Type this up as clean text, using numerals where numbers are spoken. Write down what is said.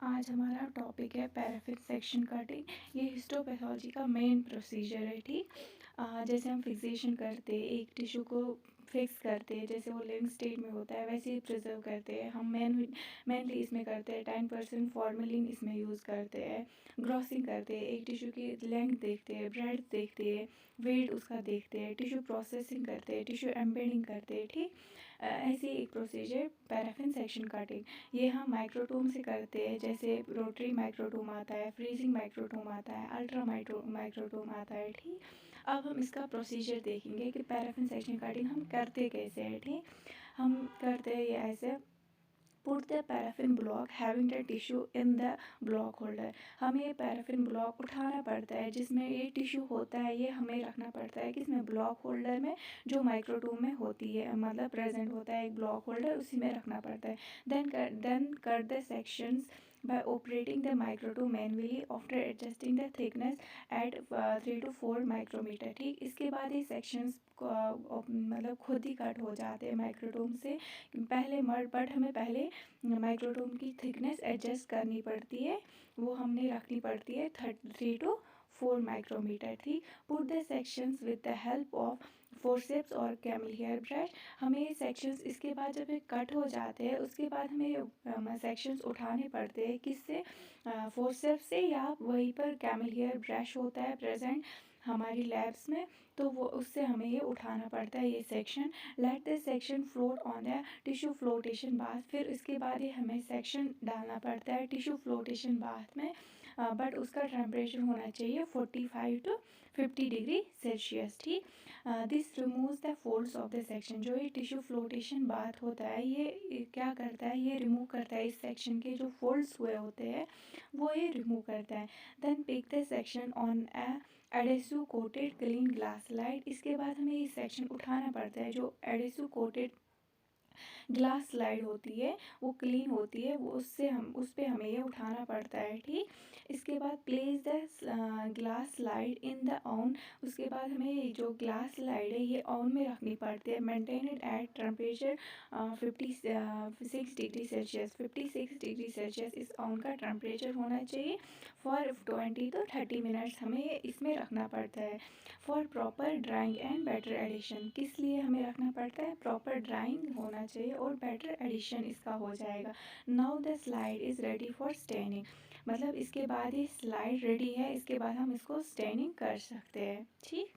आज हमारा टॉपिक है पैराफिन सेक्शन कटिंग। ये हिस्टोपैथोलॉजी का मेन प्रोसीजर है। ठीक, जैसे हम फिक्सेशन करते हैं, एक टिश्यू को फिक्स करते हैं, जैसे वो लिविंग स्टेट में होता है वैसे ही प्रिजर्व करते हैं। हम मेनली इसमें करते हैं 10% फॉर्मेलिन इसमें यूज़ करते हैं। ग्रॉसिंग करते हैं, एक टिश्यू की लेंथ देखते हैं, ब्रेड्थ देखते हैं, वेट उसका देखते हैं, टिश्यू प्रोसेसिंग करते हैं, टिश्यू एम्बेडिंग करते हैं। ठीक, ऐसे ही एक प्रोसीजर पैराफिन सेक्शन कटिंग, ये हम माइक्रोटोम से करते हैं। जैसे रोटरी माइक्रोटोम आता है, फ्रीजिंग माइक्रोटोम आता है, अल्ट्रा माइक्रोटोम आता है। ठीक, अब हम इसका प्रोसीजर देखेंगे कि पैराफिन सेक्शन कटिंग हम करते कैसे हैं। ठीक, हम करते हैं ये ऐसे। Put the paraffin block having the tissue in the block holder. हमें ये पैराफिन ब्लॉक उठाना पड़ता है, जिसमें ये टिश्यू होता है ये हमें रखना पड़ता है किसमें, ब्लॉक होल्डर में, जो माइक्रोटोम में होती है, मतलब प्रेजेंट होता है एक ब्लॉक होल्डर, उसी में रखना पड़ता है। Then cut the sections by operating the microtome manually after adjusting the thickness at 3 to 4 micrometer। ठीक, इसके बाद ये सेक्शंस मतलब खुद ही कट हो जाते हैं माइक्रोटोम से। पहले बट हमें पहले माइक्रोटोम की थिकनेस एडजस्ट करनी पड़ती है, वो हमने रखनी पड़ती है 3 to 4 माइक्रोमीटर। ठीक, put the sections with the help of forceps और कैमल हेयर ब्रश। हमें ये सेक्शंस इसके बाद जब ये कट हो जाते हैं उसके बाद हमें सेक्शंस उठाने पड़ते हैं, किससे, फोर्सेप्स से, या वहीं पर कैमल हेयर ब्रश होता है प्रेजेंट हमारी लैब्स में, तो वो उससे हमें ये उठाना पड़ता है ये section. Let the section float on the tissue flotation bath. फिर इसके बाद ये हमें सेक्शन डालना पड़ता है टिश्यू फ्लोटेशन बाथ में, बट उसका टेम्परेचर होना चाहिए 45 to 50 डिग्री सेल्सियस। ठीक, this removes the folds of the section. जो ये टिश्यू फ्लोटेशन बाथ होता है ये क्या करता है, ये रिमूव करता है इस सेक्शन के जो फोल्ड्स हुए होते हैं वो ये रिमूव करता है। Then pick the section on adhesive coated clean glass slide. इसके बाद हमें ये सेक्शन उठाना पड़ता है, जो एडेसिव कोटेड ग्लास स्लाइड होती है वो क्लीन होती है, वो उस पर हमें ये उठाना पड़ता है। ठीक, इसके बाद place the glass slide in the oven. उसके बाद हमें ये जो ग्लास स्लाइड है ये ओवन में रखनी पड़ती है। Maintain it at temperature 56 degree Celsius. 56 degree Celsius इस ओवन का टेम्परेचर होना चाहिए। फॉर 20 to 30 मिनट्स हमें इसमें रखना पड़ता है। For proper drying and better adhesion, किस लिए हमें रखना पड़ता है, प्रॉपर ड्राइंग होना चाहिए और बेटर एडिशन इसका हो जाएगा। Now the slide is ready for staining. मतलब इसके बाद ये स्लाइड रेडी है, इसके बाद हम इसको स्टेनिंग कर सकते हैं। ठीक।